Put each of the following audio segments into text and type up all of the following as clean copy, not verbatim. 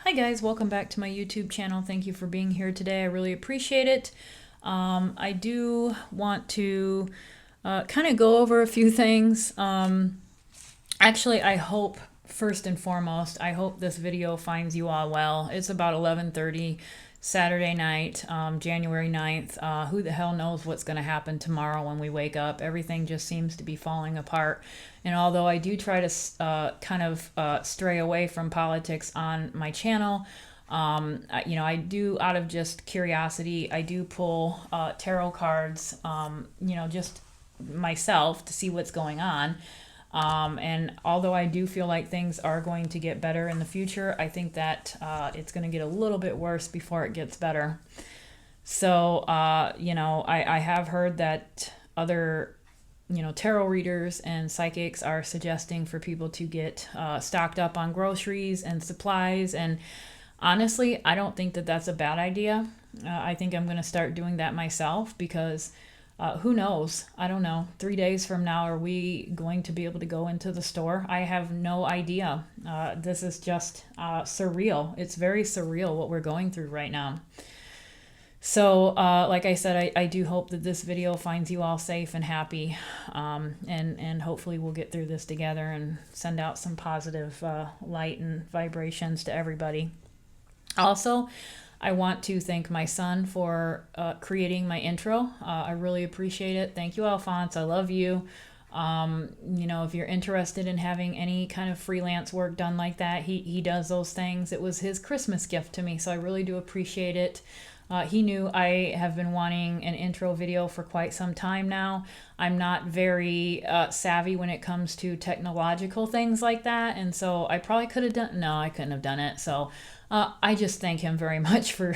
Hi guys, welcome back to my YouTube channel. Thank you for being here today. I really appreciate it. I do want to kind of go over a few things. Actually, I hope, first and foremost, I hope this video finds you all well. It's about 11:30 Saturday night, January 9th. Who the hell knows what's going to happen tomorrow when we wake up? Everything just seems to be falling apart. And although I do try to kind of stray away from politics on my channel, I do, out of just curiosity, I do pull tarot cards, just myself to see what's going on. And although I do feel like things are going to get better in the future, I think that it's going to get a little bit worse before it gets better. So, I have heard that other, tarot readers and psychics are suggesting for people to get stocked up on groceries and supplies. And honestly, I don't think that that's a bad idea. I think I'm going to start doing that myself because who knows? I don't know. 3 days from now, are we going to be able to go into the store? I have no idea. This is just surreal. It's very surreal what we're going through right now. So, like I said, I do hope that this video finds you all safe and happy. And hopefully we'll get through this together and send out some positive light and vibrations to everybody. Also, I want to thank my son for creating my intro. I really appreciate it. Thank you, Alphonse. I love you. If you're interested in having any kind of freelance work done like that, he does those things. It was his Christmas gift to me, so I really do appreciate it. He knew I have been wanting an intro video for quite some time now. I'm not very savvy when it comes to technological things like that, and so I probably could have done. No, I couldn't have done it. So I just thank him very much for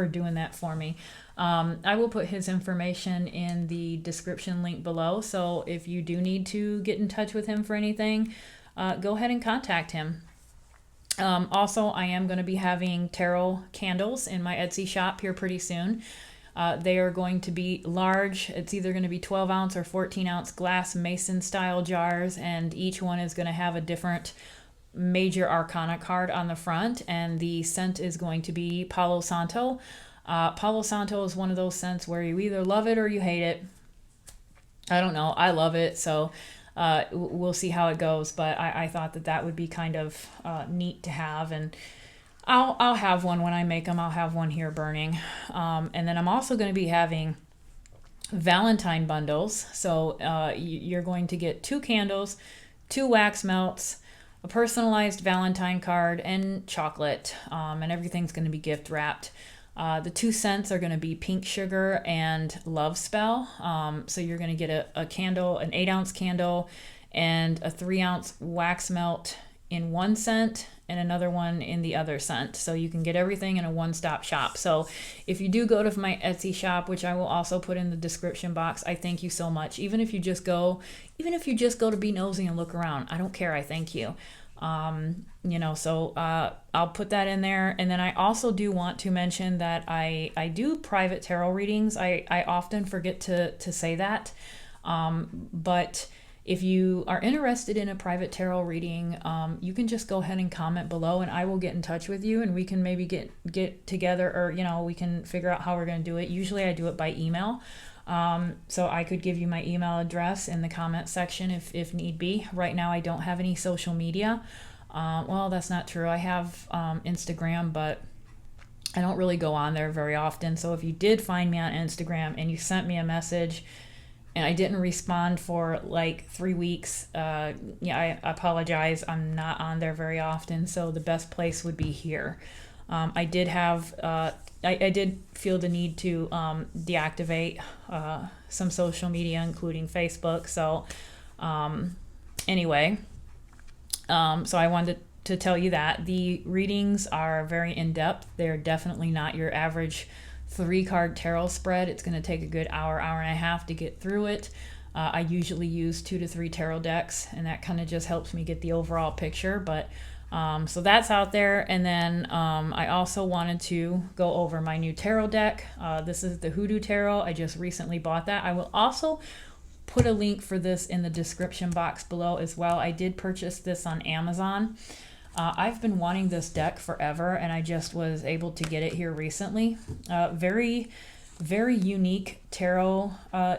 doing that for me. I will put his information in the description link below. So if you do need to get in touch with him for anything, go ahead and contact him. Also, I am going to be having tarot candles in my Etsy shop here pretty soon. They are going to be large. It's either going to be 12 ounce or 14 ounce glass mason style jars, and each one is going to have a different major arcana card on the front, and the scent is going to be Palo Santo. Palo Santo is one of those scents where you either love it or you hate it. I don't know. I love it, so we'll see how it goes, but I thought that would be kind of neat to have, and I'll have one when I make them. I'll have one here burning. And then I'm also going to be having Valentine bundles. So you're going to get 2 candles, 2 wax melts, a personalized Valentine card, and chocolate, and everything's going to be gift wrapped. The 2 scents are going to be Pink Sugar and Love Spell. So you're going to get a candle, an 8 ounce candle, and a 3 ounce wax melt in one scent and another one in the other scent. So you can get everything in a one-stop shop. So if you do go to my Etsy shop, which I will also put in the description box, I thank you so much. Even if you just go to be nosy and look around, I don't care. I thank you. So I'll put that in there. And then I also do want to mention that I do private tarot readings. I often forget to say that. But if you are interested in a private tarot reading, you can just go ahead and comment below, and I will get in touch with you, and we can maybe get together, or we can figure out how we're going to do it. Usually I do it by email. So I could give you my email address in the comment section if need be. Right now I don't have any social media. Well, that's not true. I have Instagram, but I don't really go on there very often. So if you did find me on Instagram and you sent me a message and I didn't respond for like 3 weeks, I apologize. I'm not on there very often. So the best place would be here. I did feel the need to deactivate some social media, including Facebook. So anyway, so I wanted to tell you that the readings are very in-depth. They're definitely not your average 3-card tarot spread. It's going to take a good hour and a half to get through it. I usually use 2 to 3 tarot decks, and that kind of just helps me get the overall picture. But so that's out there. And then I also wanted to go over my new tarot deck. This is the Hoodoo Tarot. I just recently bought that. I will also put a link for this in the description box below as well. I did purchase this on Amazon. I've been wanting this deck forever, and I just was able to get it here recently. Very, very unique tarot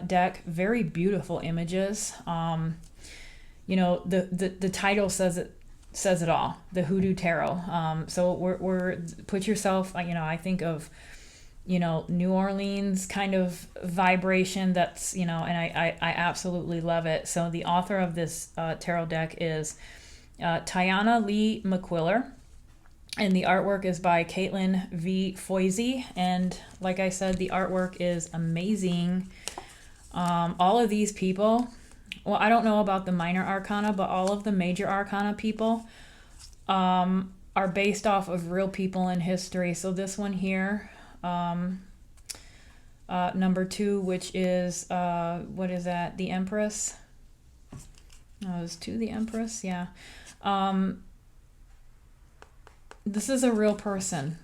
deck. Very beautiful images. You know, the title says it all. The Hoodoo Tarot. So we're put yourself. You know, I think of, you know, New Orleans kind of vibration. That's, you know, and I absolutely love it. So the author of this tarot deck is Tiana Lee McQuiller, and the artwork is by Caitlin V. Foisey. And like I said, the artwork is amazing. All of these people, well, I don't know about the minor arcana, but all of the major arcana people are based off of real people in history. So this one here, number 2, which is, what is that? The Empress. Oh, it's 2, the Empress, yeah. This is a real person.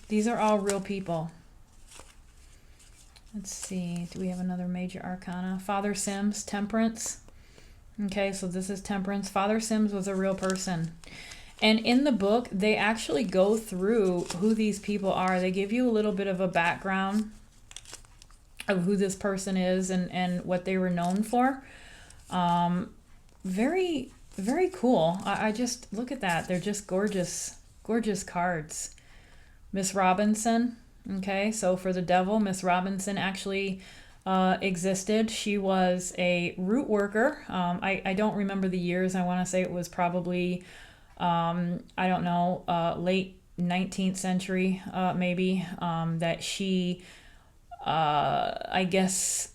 These are all real people. Let's see, do we have another major arcana? Father Sims, Temperance. Okay, so this is Temperance. Father Sims was a real person. And in the book, they actually go through who these people are. They give you a little bit of a background of who this person is and what they were known for. Very, very cool. I just, look at that. They're just gorgeous, gorgeous cards. Miss Robinson. Okay, so for the devil, Miss Robinson actually existed. She was a root worker. I don't remember the years. I want to say it was probably, I don't know, late 19th century, maybe, that she, I guess,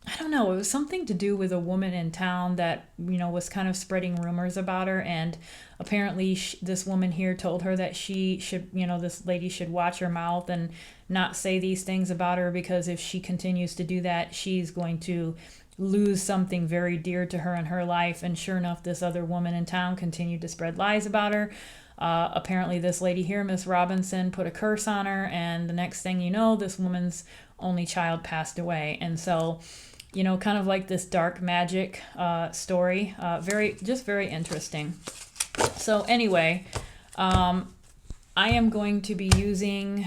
I don't know, it was something to do with a woman in town that, you know, was kind of spreading rumors about her. And apparently this woman here told her that she should, you know, this lady should watch her mouth and not say these things about her, because if she continues to do that, she's going to lose something very dear to her in her life. And sure enough, this other woman in town continued to spread lies about her. Apparently this lady here, Miss Robinson, put a curse on her, and the next thing you know, this woman's only child passed away. And so, you know, kind of like this dark magic story. Very interesting. So anyway, I am going to be using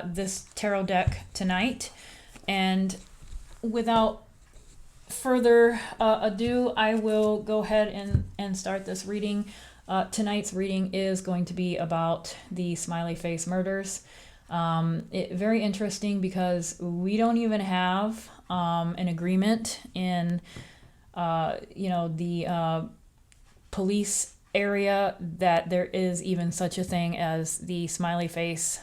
this tarot deck tonight. And without further ado, I will go ahead and start this reading. Tonight's reading is going to be about the Smiley Face murders. Very interesting, because we don't even have an agreement in you know, the police area that there is even such a thing as the Smiley Face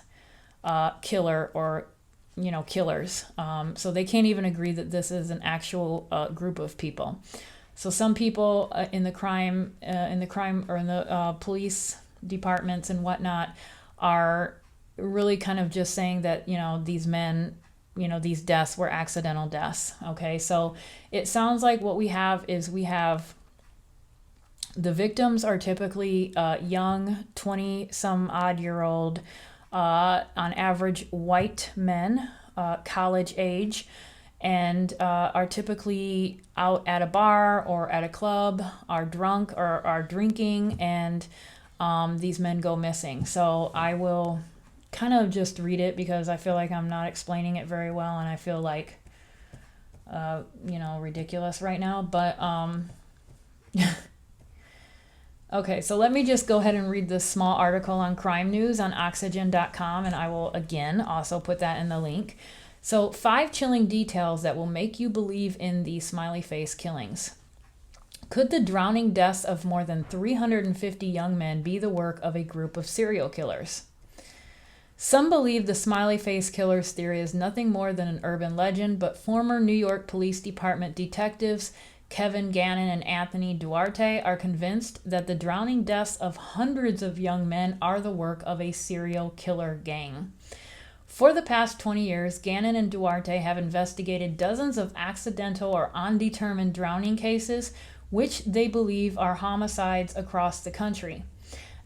killer, or, you know, killers. So they can't even agree that this is an actual group of people. So some people in the crime or in the police departments and whatnot are really kind of just saying that, you know, these men, you know, these deaths were accidental deaths. Okay, so it sounds like what we have is the victims are typically young, 20-some-odd-year-old, on average white men, college age, and are typically out at a bar or at a club, are drunk or are drinking, and these men go missing. So I will kind of just read it, because I feel like I'm not explaining it very well, and I feel like, you know, ridiculous right now. But okay, so let me just go ahead and read this small article on crime news on oxygen.com, and I will again also put that in the link. So 5 chilling details that will make you believe in the Smiley Face killings. Could the drowning deaths of more than 350 young men be the work of a group of serial killers? Some believe the Smiley Face killers theory is nothing more than an urban legend, but former New York Police Department detectives Kevin Gannon and Anthony Duarte are convinced that the drowning deaths of hundreds of young men are the work of a serial killer gang. For the past 20 years, Gannon and Duarte have investigated dozens of accidental or undetermined drowning cases, which they believe are homicides across the country.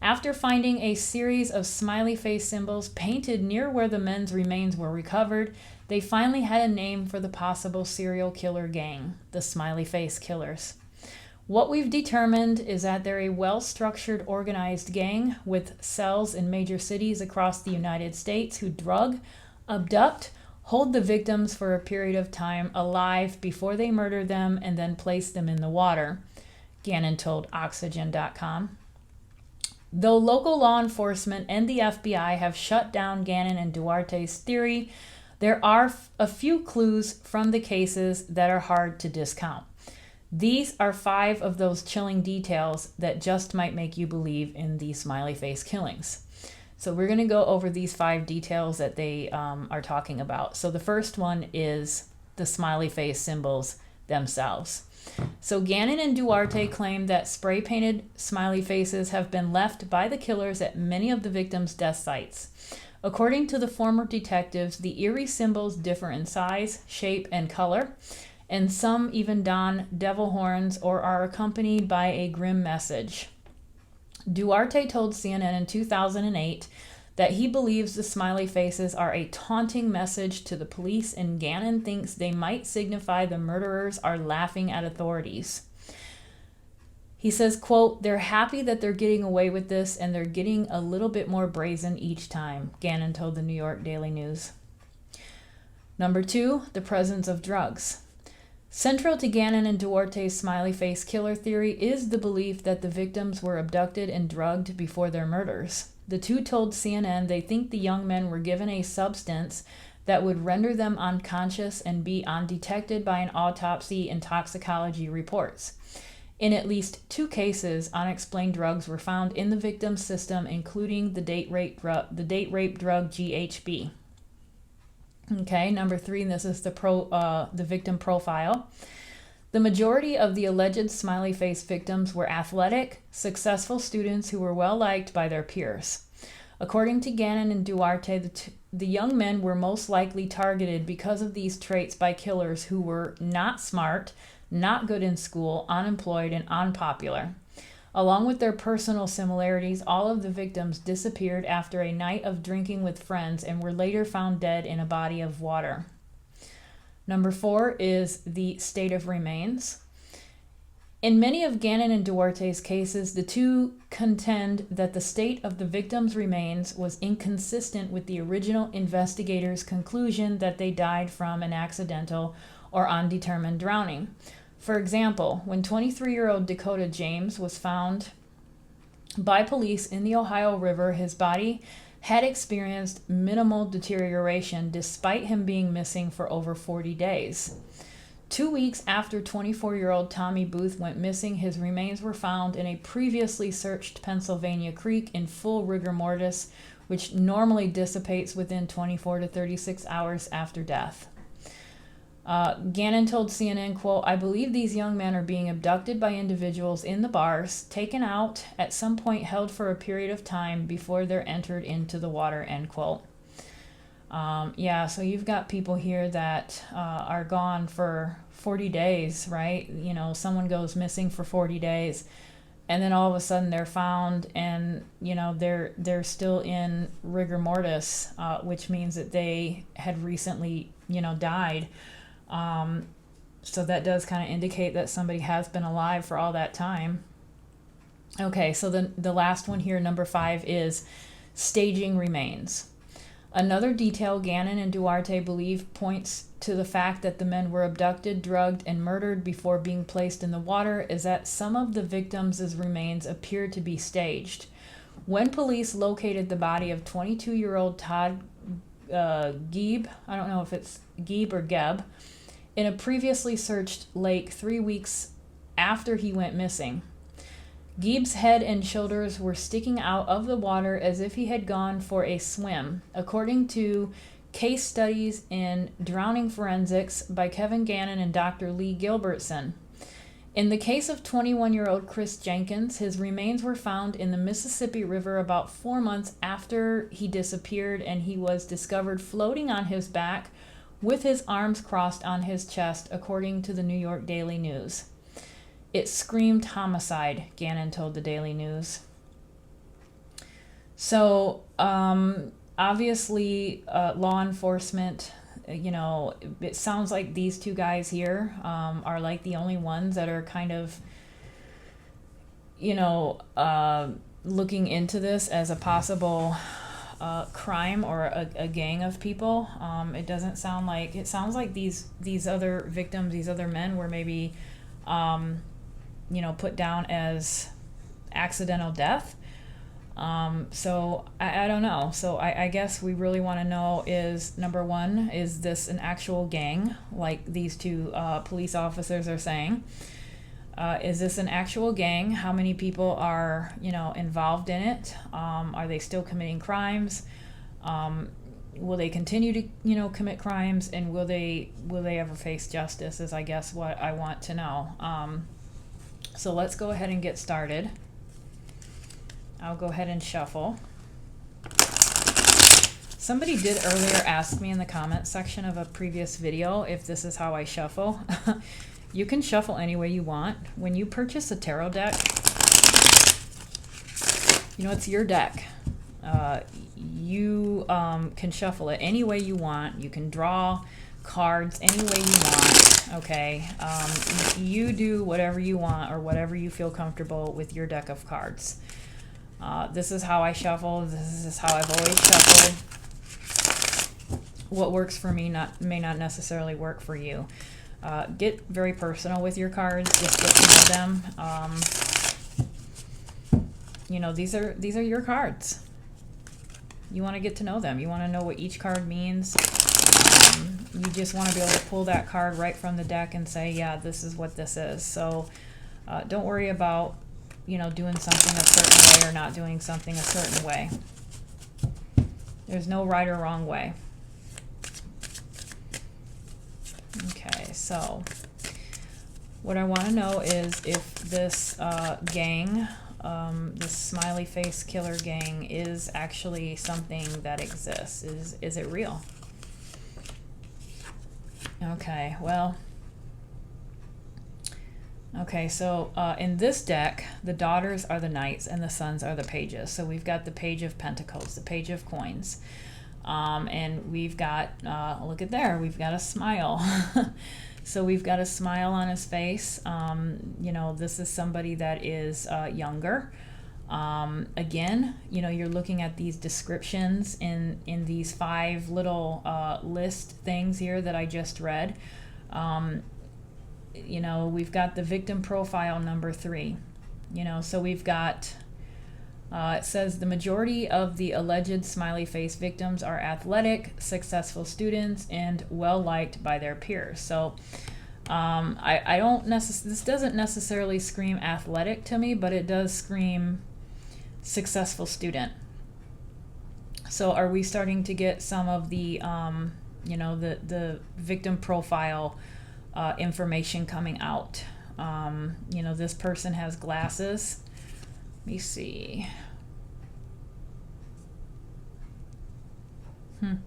After finding a series of smiley face symbols painted near where the men's remains were recovered, they finally had a name for the possible serial killer gang, the Smiley Face Killers. What we've determined is that they're a well-structured, organized gang with cells in major cities across the United States who drug, abduct, hold the victims for a period of time alive before they murder them and then place them in the water, Gannon told Oxygen.com. Though local law enforcement and the FBI have shut down Gannon and Duarte's theory, there are a few clues from the cases that are hard to discount. These are 5 of those chilling details that just might make you believe in the smiley face killings. So we're going to go over these 5 details that they are talking about. So the first one is the smiley face symbols themselves. So Gannon and Duarte claim that spray-painted smiley faces have been left by the killers at many of the victims' death sites. According to the former detectives, the eerie symbols differ in size, shape, and color, and some even don devil horns or are accompanied by a grim message. Duarte told CNN in 2008 that he believes the smiley faces are a taunting message to the police, and Gannon thinks they might signify the murderers are laughing at authorities. He says, quote, "They're happy that they're getting away with this, and they're getting a little bit more brazen each time," Gannon told the New York Daily News. Number 2, the presence of drugs. Central to Gannon and Duarte's smiley face killer theory is the belief that the victims were abducted and drugged before their murders. The two told CNN they think the young men were given a substance that would render them unconscious and be undetected by an autopsy and toxicology reports. In at least 2 cases, unexplained drugs were found in the victim's system, including the date rape drug GHB. Okay, number 3, and this is the victim profile. The majority of the alleged smiley face victims were athletic, successful students who were well liked by their peers. According to Gannon and Duarte, the young men were most likely targeted because of these traits by killers who were not smart, not good in school, unemployed, and unpopular. Along with their personal similarities, all of the victims disappeared after a night of drinking with friends and were later found dead in a body of water. Number 4 is the state of remains. In many of Gannon and Duarte's cases, the two contend that the state of the victims' remains was inconsistent with the original investigators' conclusion that they died from an accidental or undetermined drowning. For example, when 23-year-old Dakota James was found by police in the Ohio River, his body had experienced minimal deterioration despite him being missing for over 40 days. 2 weeks after 24-year-old Tommy Booth went missing, his remains were found in a previously searched Pennsylvania creek in full rigor mortis, which normally dissipates within 24 to 36 hours after death. Gannon told CNN, quote, "I believe these young men are being abducted by individuals in the bars, taken out, at some point held for a period of time before they're entered into the water," end quote. So you've got people here that are gone for 40 days, right? You know, someone goes missing for 40 days, and then all of a sudden they're found, and you know they're still in rigor mortis, which means that they had recently, died. So that does kind of indicate that somebody has been alive for all that time. Okay, so the last one here, number 5, is staging remains. Another detail Gannon and Duarte believe points to the fact that the men were abducted, drugged, and murdered before being placed in the water is that some of the victims' remains appeared to be staged. When police located the body of 22-year-old Todd Geeb, I don't know if it's Geeb or Geb, in a previously searched lake 3 weeks after he went missing. Geeb's head and shoulders were sticking out of the water as if he had gone for a swim, according to case studies in drowning forensics by Kevin Gannon and Dr. Lee Gilbertson. In the case of 21-year-old Chris Jenkins, his remains were found in the Mississippi River about 4 months after he disappeared, and he was discovered floating on his back with his arms crossed on his chest, according to the New York Daily News. It screamed homicide, Gannon told the Daily News. So, obviously, law enforcement, it sounds like these two guys here are like the only ones that are kind of you know, looking into this as a possible crime or a gang of people. It doesn't sound like, it sounds like these other victims, these other men were maybe, you know, put down as accidental death. So I don't know. So I guess we really want to know is, number one, is this an actual gang like these two police officers are saying? Is this an actual gang? How many people are, you know, involved in it? Are they still committing crimes? Will they continue to, you know, commit crimes, and will they ever face justice? Is, I guess, what I want to know. So let's go ahead and get started. I'll go ahead and shuffle. Somebody did earlier ask me in the comments section of a previous video if this is how I shuffle. You can shuffle any way you want. When you purchase a tarot deck, you know, it's your deck. You can shuffle it any way you want. You can draw cards any way you want, okay? You do whatever you want or whatever you feel comfortable with your deck of cards. This is how I shuffle. This is how I've always shuffled. What works for me may not necessarily work for you. Get very personal with your cards. Just get to know them. You know, these are your cards. You want to get to know them. You want to know what each card means. You just want to be able to pull that card right from the deck and say, yeah, this is what this is. So don't worry about, you know, doing something a certain way or not doing something a certain way. There's no right or wrong way. Okay, so what I want to know is if this gang, this smiley face killer gang, is actually something that exists. Is it real? Okay, well, okay, so in this deck, the daughters are the knights and the sons are the pages. So we've got the page of pentacles, the page of coins. And we've got, look at there, we've got a smile. So we've got a smile on his face. You know, this is somebody that is younger. Again, you know, you're looking at these descriptions in these 5 little list things here that I just read. You know, we've got the victim profile number 3. You know, so we've got, it says the majority of the alleged smiley face victims are athletic, successful students, and well liked by their peers. So I don't this doesn't necessarily scream athletic to me, but it does scream successful student. So are we starting to get some of the you know, the victim profile information coming out? You know, this person has glasses. Let me see. And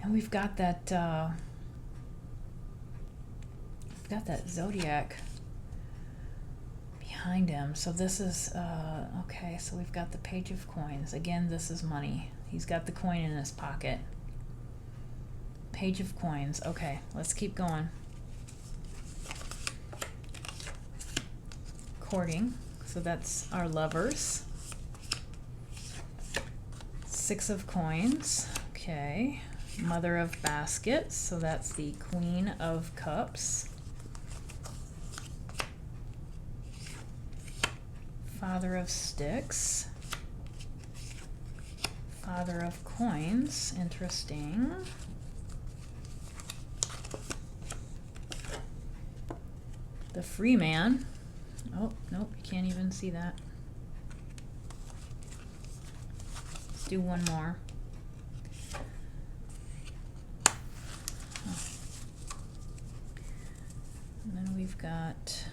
we've got that zodiac behind him. So this is okay, so we've got the page of coins. Again, this is money. He's got the coin in his pocket. Page of coins. Okay, let's keep going. Courting. So that's our lovers. 6 of coins. Okay. Mother of baskets. So that's the Queen of cups. Father of sticks. Father of coins. Interesting. The free man. Oh, nope, you can't even see that. Let's do one more. Oh. And then we've got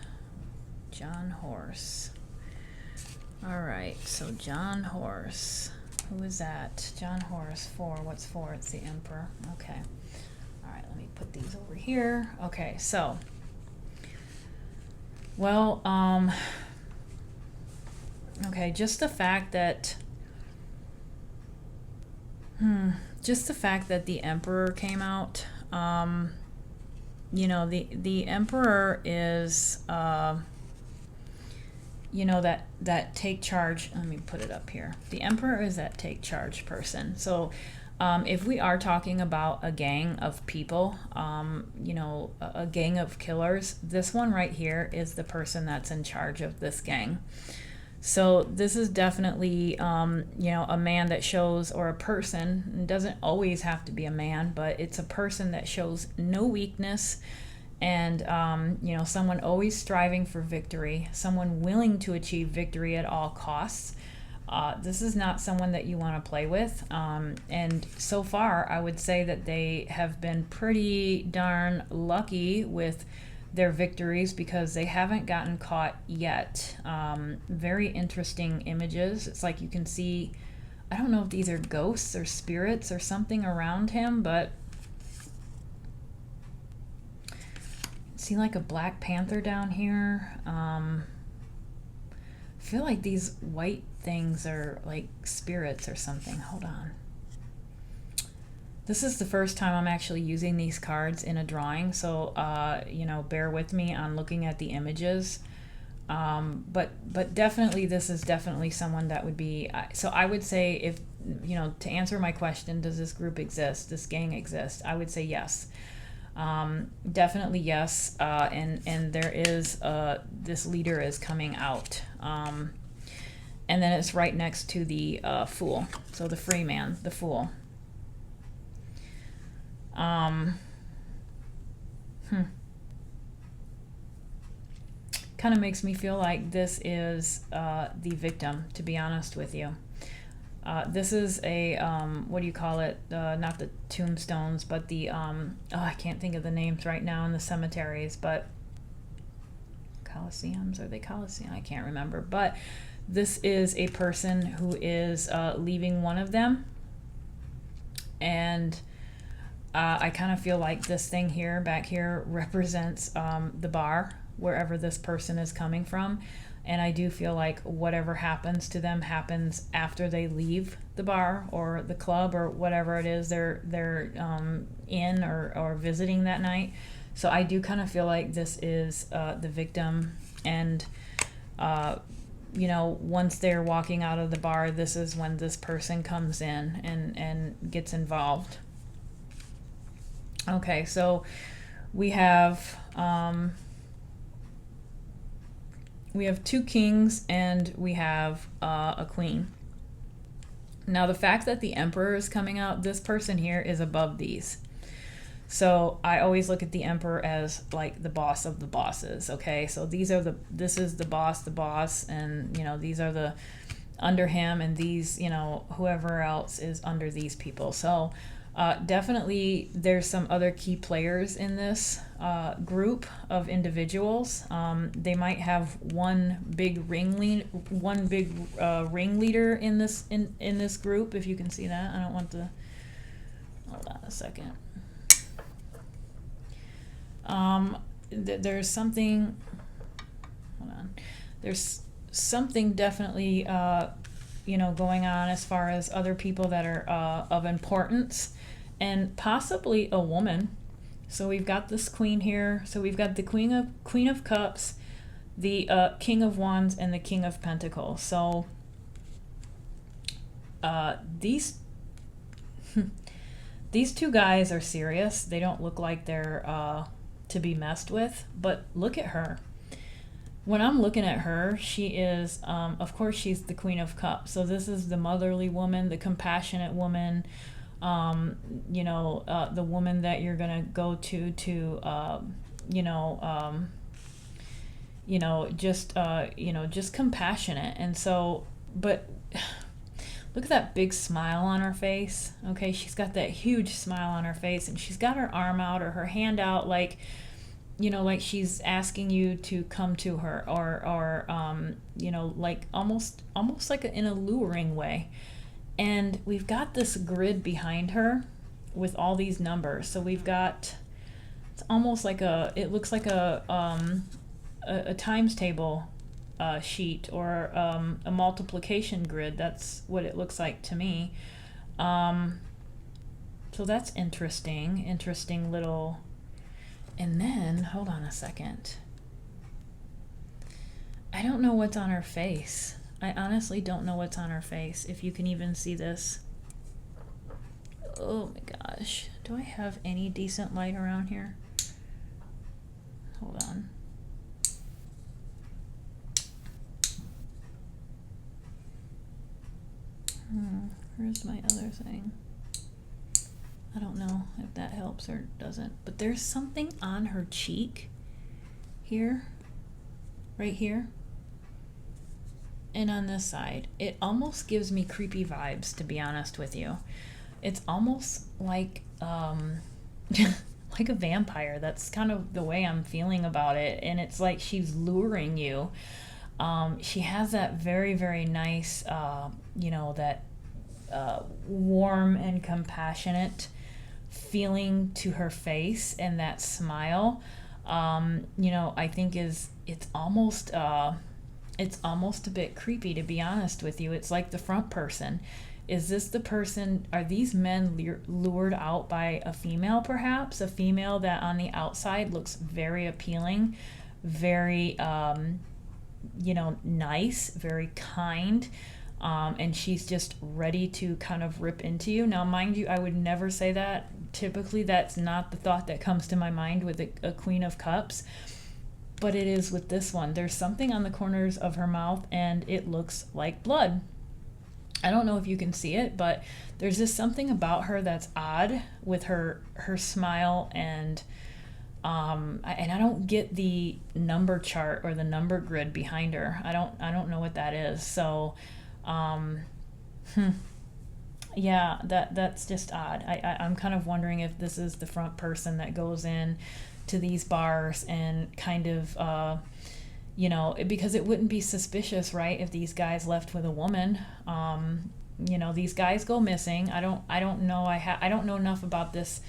John Horse. All right, so John Horse. Who is that? John Horse, 4. What's 4? It's the Emperor. Okay. All right, let me put these over here. Okay, so... Well, okay, just the fact that, the Emperor came out, you know, the Emperor is, you know, that take charge. Let me put it up here. The Emperor is that take charge person. So if we are talking about a gang of people, you know, a gang of killers, this one right here is the person that's in charge of this gang. So this is definitely, you know, a man that shows, or a person, it doesn't always have to be a man, but it's a person that shows no weakness, and, you know, someone always striving for victory, someone willing to achieve victory at all costs. This is not someone that you want to play with. And so far, I would say that they have been pretty darn lucky with their victories because they haven't gotten caught yet. Very interesting images. It's like you can see, I don't know if these are ghosts or spirits or something around him, but see like a Black Panther down here. I feel like these white things are like spirits or something. Hold on. This is the first time I'm actually using these cards in a drawing, so you know, bear with me on looking at the images. But definitely, this is definitely someone that would be. So I would say, if you know, to answer my question, does this group exist? This gang exist? I would say yes. Definitely yes. And there is this leader is coming out. And then it's right next to the Fool. So the free man, the Fool. Kind of makes me feel like this is the victim, to be honest with you. This is a, what do you call it? Not the tombstones, but the, oh, I can't think of the names right now in the cemeteries, but Colosseums, are they Colosseum? I can't remember, but this is a person who is leaving one of them, and I kind of feel like this thing here, back here, represents the bar, wherever this person is coming from. And I do feel like whatever happens to them happens after they leave the bar or the club or whatever it is they're in or visiting that night. So I do kind of feel like this is the victim. And, you know, once they're walking out of the bar, this is when this person comes in and gets involved. Okay, so we have two kings and we have a queen. Now the fact that the Emperor is coming out, this person here is above these. So I always look at the Emperor as like the boss of the bosses. Okay, so this is the boss, and you know, these are the under him, and these, you know, whoever else is under these people. So definitely there's some other key players in this group of individuals. They might have one big ringleader in this group, if you can see that. I don't want to, hold on a second. There's something, hold on. There's something definitely you know, going on as far as other people that are of importance, and possibly a woman. So we've got this queen here. So we've got the Queen of Cups, the King of Wands, and the King of Pentacles. So these two guys are serious. They don't look like they're to be messed with. But look at her. When I'm looking at her, she is, of course, she's the Queen of Cups. So this is the motherly woman, the compassionate woman, you know, the woman that you're going to go to, you know, just compassionate. And so, but look at that big smile on her face. Okay, she's got that huge smile on her face, and she's got her arm out or her hand out, like, you know, like she's asking you to come to her, or you know, like almost like in a luring way. And we've got this grid behind her with all these numbers. So we've got, it's almost like it looks like a times table sheet, or a multiplication grid. That's what it looks like to me. So that's interesting little. And then, hold on a second. I don't know what's on her face. I honestly don't know what's on her face, if you can even see this. Oh my gosh. Do I have any decent light around here? Hold on. Where's my other thing? I don't know if that helps or doesn't, but there's something on her cheek here, right here, and on this side. It almost gives me creepy vibes, to be honest with you. It's almost like like a vampire. That's kind of the way I'm feeling about it, and it's like she's luring you. She has that very, very nice, that warm and compassionate feeling to her face, and that smile, I think it's almost a bit creepy, to be honest with you. It's like the front person. Is this the person? Are these men lured out by a female, perhaps? A female that on the outside looks very appealing, very, nice, very kind, and she's just ready to kind of rip into you. Now, mind you, I would never say that. Typically, that's not the thought that comes to my mind with a Queen of Cups, but it is with this one. There's something on the corners of her mouth, and it looks like blood. I don't know if you can see it, but there's just something about her that's odd with her smile, and I don't get the number chart or the number grid behind her. I don't know what that is. So, yeah, that's just odd. I'm kind of wondering if this is the front person that goes in to these bars and kind of, because it wouldn't be suspicious, right, if these guys left with a woman. These guys go missing. I don't know. I don't know enough about this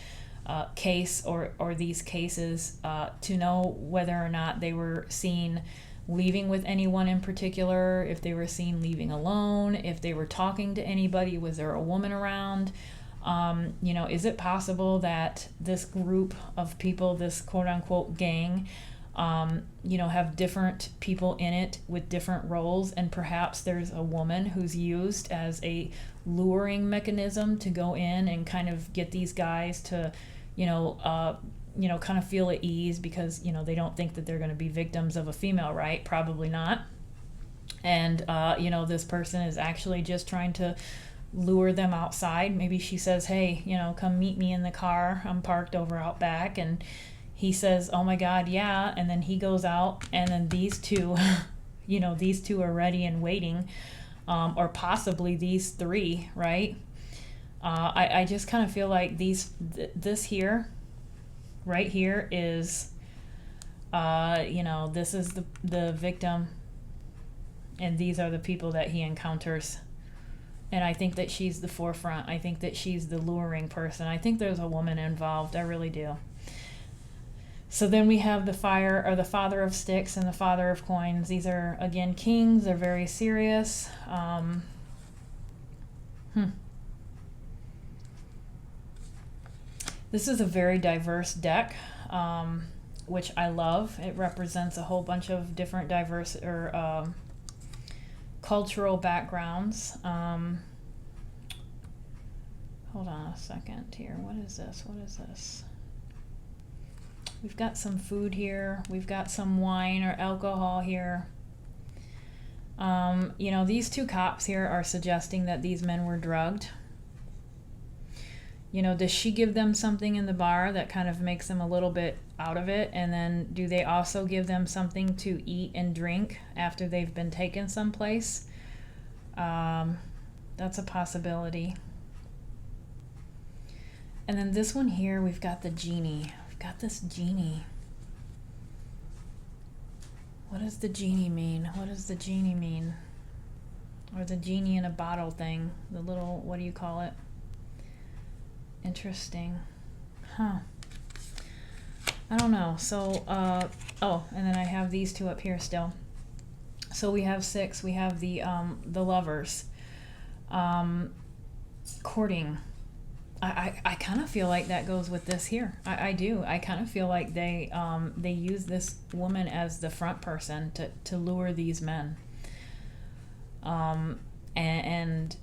case or these cases to know whether or not they were seen leaving with anyone in particular, if they were seen leaving alone, if they were talking to anybody, was there a woman around? Is it possible that this group of people, this quote-unquote gang, have different people in it with different roles, and perhaps there's a woman who's used as a luring mechanism to go in and kind of get these guys to, kind of feel at ease because, they don't think that they're going to be victims of a female, right? Probably not. And, this person is actually just trying to lure them outside. Maybe she says, hey, come meet me in the car. I'm parked over out back. And he says, oh my God, yeah. And then he goes out, and then these two, these two are ready and waiting, or possibly these three, right? I just kind of feel like this here, right here is, this is the victim, and these are the people that he encounters. And I think that she's the forefront. I think that she's the luring person. I think there's a woman involved. I really do. So then we have the Father of Sticks and the Father of Coins. These are, again, kings. They're very serious. This is a very diverse deck, which I love. It represents a whole bunch of different diverse or cultural backgrounds. Hold on a second here. What is this? We've got some food here. We've got some wine or alcohol here. These two cops here are suggesting that these men were drugged. Does she give them something in the bar that kind of makes them a little bit out of it? And then do they also give them something to eat and drink after they've been taken someplace? That's a possibility. And then this one here, we've got the genie. Got this genie. What does the genie mean? Or the genie in a bottle thing. The little, what do you call it? Interesting. I don't know. So, and then I have these two up here still. So we have 6. We have the lovers. Courting. I kind of feel like that goes with this here. I do. I kind of feel like they use this woman as the front person to lure these men. And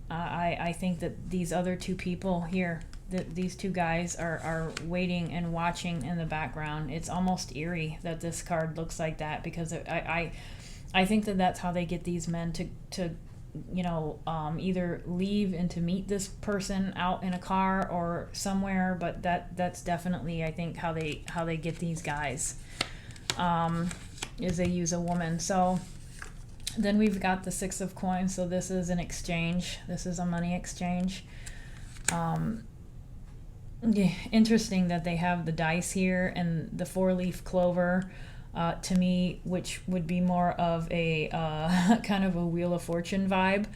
I think that these other two people here, these two guys are waiting and watching in the background. It's almost eerie that this card looks like that, because I think that that's how they get these men to either leave and to meet this person out in a car or somewhere. But that's definitely, I think, how they get these guys, is they use a woman. So then we've got the Six of Coins. So this is an exchange. This is a money exchange. Yeah, interesting that they have the dice here and the 4-leaf clover. To me, which would be more of a kind of a Wheel of Fortune vibe.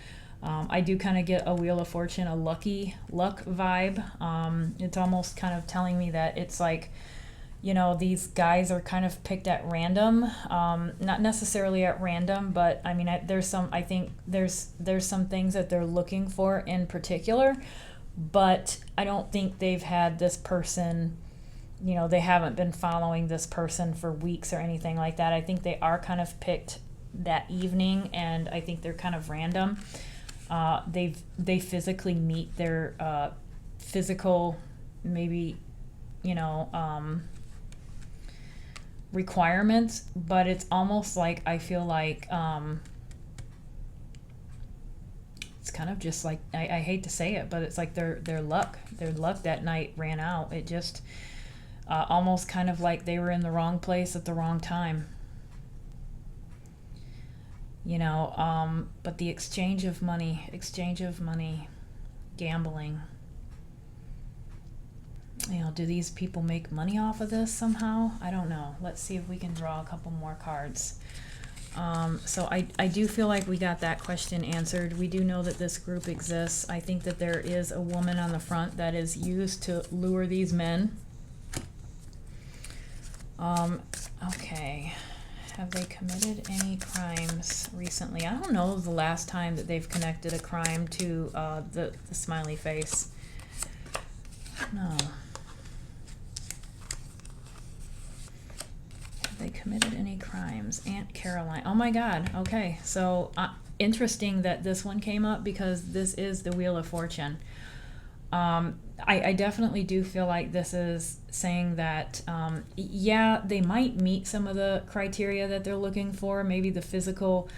I do kind of get a Wheel of Fortune, a luck vibe. It's almost kind of telling me that it's like, these guys are kind of picked at random. Not necessarily at random, but I mean, I think there's some things that they're looking for in particular, but I don't think they've had this person, they haven't been following this person for weeks or anything like that. I think they are kind of picked that evening, and I think they're kind of random. They physically meet their physical, maybe, requirements, but it's almost like, I feel like it's kind of just like, I hate to say it, but it's like their luck that night ran out. It just almost kind of like they were in the wrong place at the wrong time. But the exchange of money, gambling. Do these people make money off of this somehow? I don't know. Let's see if we can draw a couple more cards. So I do feel like we got that question answered. We do know that this group exists. I think that there is a woman on the front that is used to lure these men. Okay. Have they committed any crimes recently? I don't know the last time that they've connected a crime to the smiley face. No. Have they committed any crimes? Aunt Caroline. Oh my God. Okay. So interesting that this one came up, because this is the Wheel of Fortune. I definitely do feel like this is saying that, they might meet some of the criteria that they're looking for. Maybe the physical,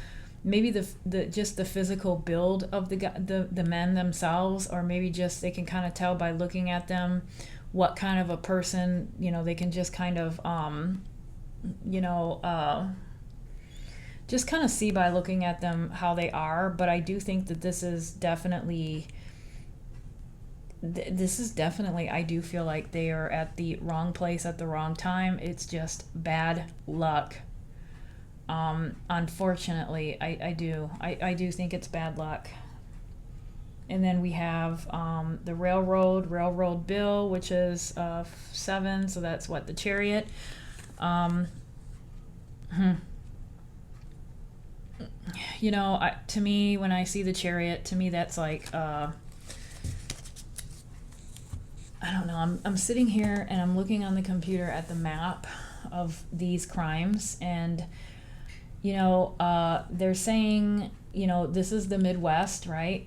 maybe just the physical build of the men themselves, or maybe just they can kind of tell by looking at them what kind of a person, they can just kind of, just kind of see by looking at them how they are. But I do think that this is definitely, I do feel like they are at the wrong place at the wrong time. It's just bad luck. Unfortunately, I do think it's bad luck. And then we have the railroad bill, which is 7, so that's what, the Chariot. To me, when I see the Chariot, to me that's like, I don't know, I'm sitting here and I'm looking on the computer at the map of these crimes, and they're saying, this is the Midwest, right?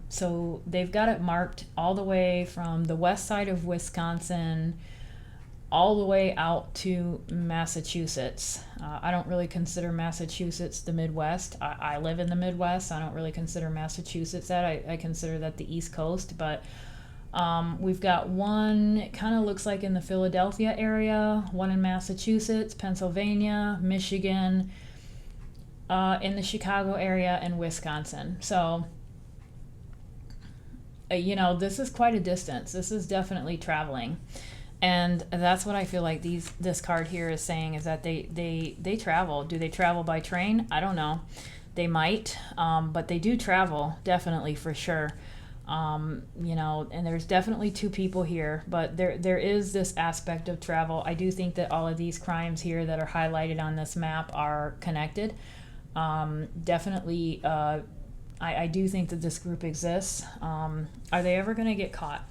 So they've got it marked all the way from the west side of Wisconsin all the way out to Massachusetts. I don't really consider Massachusetts the Midwest. I live in the Midwest. I don't really consider Massachusetts that. I consider that the East Coast, but we've got one, it kind of looks like in the Philadelphia area, one in Massachusetts, Pennsylvania, Michigan, in the Chicago area, and Wisconsin. So, this is quite a distance. This is definitely traveling. And that's what I feel like this card here is saying, is that they travel. Do they travel by train? I don't know. They might, but they do travel, definitely, for sure. And there's definitely two people here, but there is this aspect of travel. I do think that all of these crimes here that are highlighted on this map are connected. Definitely, I do think that this group exists. Are they ever going to get caught?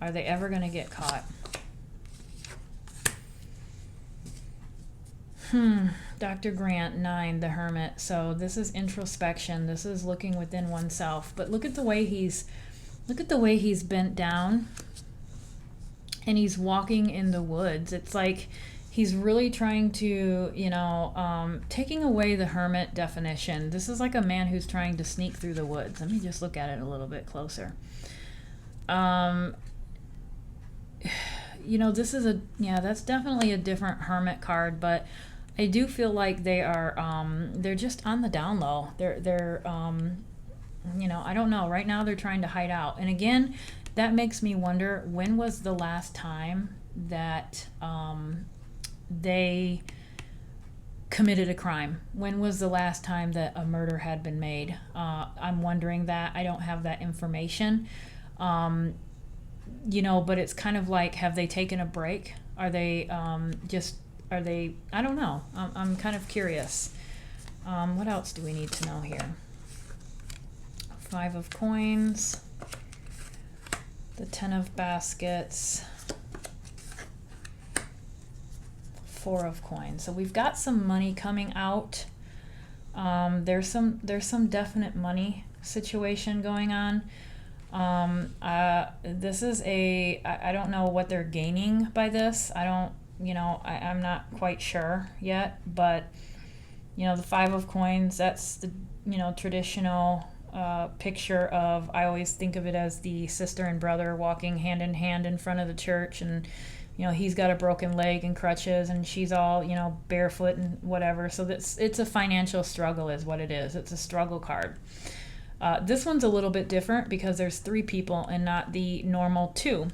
Are they ever going to get caught? Dr. Grant, 9, the Hermit. So this is introspection. This is looking within oneself. But look at the way he's bent down and he's walking in the woods. It's like he's really trying to, taking away the hermit definition. This is like a man who's trying to sneak through the woods. Let me just look at it a little bit closer. This is that's definitely a different hermit card, but I do feel like they are, they're just on the down low. They're I don't know. Right now they're trying to hide out. And again, that makes me wonder, when was the last time that they committed a crime? When was the last time that a murder had been made? I'm wondering that. I don't have that information. But it's kind of like, have they taken a break? Are they I don't know. I'm kind of curious. What else do we need to know here? 5 of coins, the 10 of baskets, 4 of coins. So we've got some money coming out. There's some definite money situation going on. This is I don't know what they're gaining by this. I'm not quite sure yet, but the 5 of coins, that's the traditional picture of, I always think of it as the sister and brother walking hand in hand in front of the church, and he's got a broken leg and crutches, and she's all barefoot and whatever. So it's a financial struggle is what it is. It's a struggle card. This one's a little bit different because there's 3 people and not the normal 2.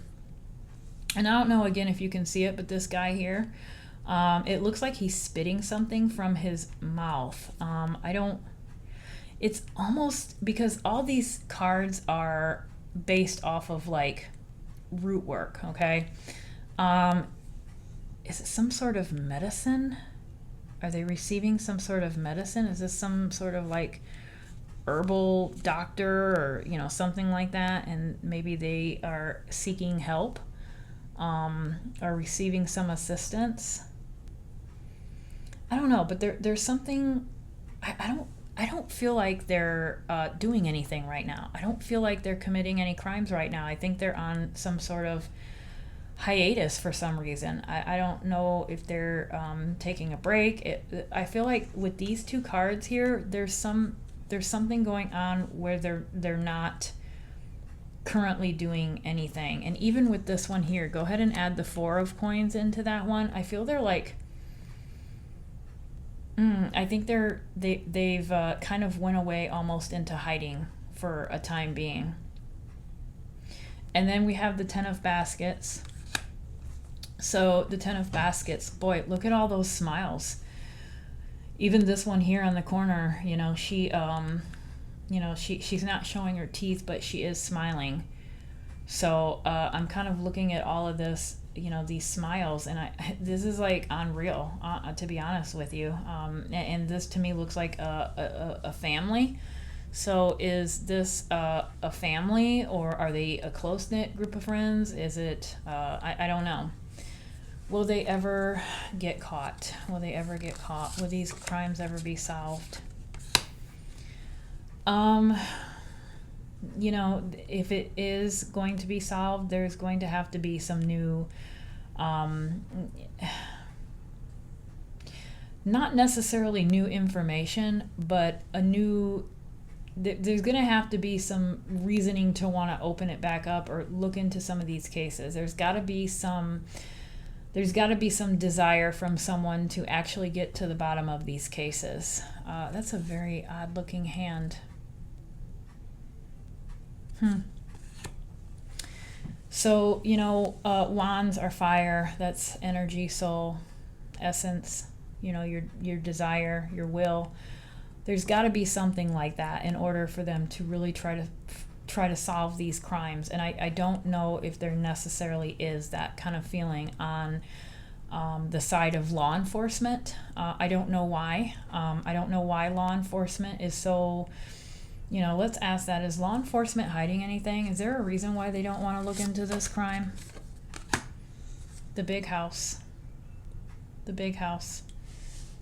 And I don't know, again, if you can see it, but this guy here, it looks like he's spitting something from his mouth. It's almost, because all these cards are based off of like root work, okay? Is it some sort of medicine? Are they receiving some sort of medicine? Is this some sort of like herbal doctor or, something like that? And maybe they are seeking help, or receiving some assistance. I don't know, but there's something, I don't feel like they're doing anything right now. I don't feel like they're committing any crimes right now. I think they're on some sort of hiatus for some reason. I don't know if they're taking a break. I feel like with these 2 cards here, there's something going on where they're not currently doing anything. And even with this one here, go ahead and add the 4 of coins into that one. I feel they're like, I think they've kind of went away almost into hiding for a time being. And then we have the 10 of baskets. So the 10 of baskets, boy, look at all those smiles. Even this one here on the corner, she's not showing her teeth, but she is smiling. So I'm kind of looking at all of this, these smiles, and this is like unreal, to be honest with you. And this to me looks like a family. So is this a family, or are they a close-knit group of friends? Is it, I don't know. Will they ever get caught? Will they ever get caught? Will these crimes ever be solved? If it is going to be solved, there's going to have to be some new, not necessarily new information, but there's going to have to be some reasoning to want to open it back up or look into some of these cases. There's got to be some desire from someone to actually get to the bottom of these cases. That's a very odd looking hand. So, wands are fire. That's energy, soul, essence, your desire, your will. There's got to be something like that in order for them to really try to solve these crimes. And I don't know if there necessarily is that kind of feeling on the side of law enforcement. I don't know why. I don't know why law enforcement is so You know, let's ask that. Is law enforcement hiding anything? Is there a reason why they don't want to look into this crime? The big house. The big house.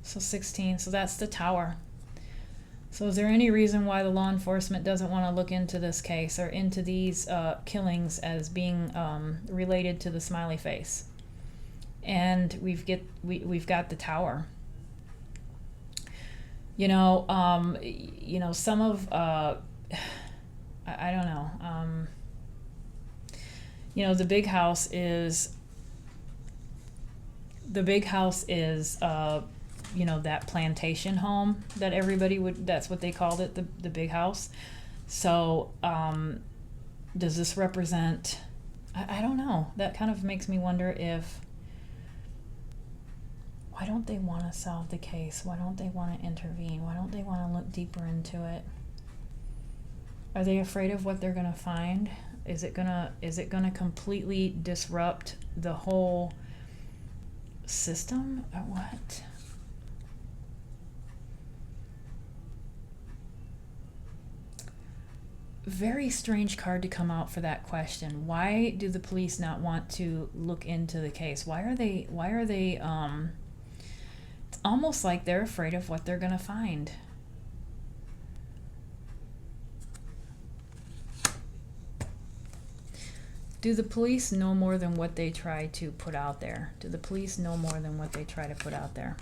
So 16. So that's the tower. So is there any reason why the law enforcement doesn't want to look into this case or into these killings as being related to the smiley face? And we've got the tower. You know, some of I don't know. The big house is that plantation home that everybody that's what they called it, the big house. So does this represent, I don't know, that kind of makes me wonder if, why don't they want to solve the case? Why don't they want to intervene? Why don't they want to look deeper into it? Are they afraid of what they're going to find? Is it gonna completely disrupt the whole system or what? Very strange card to come out for that question. Why do the police not want to look into the case? Why are they it's almost like they're afraid of what they're gonna find. Do the police know more than what they try to put out there? Do the police know more than what they try to put out there?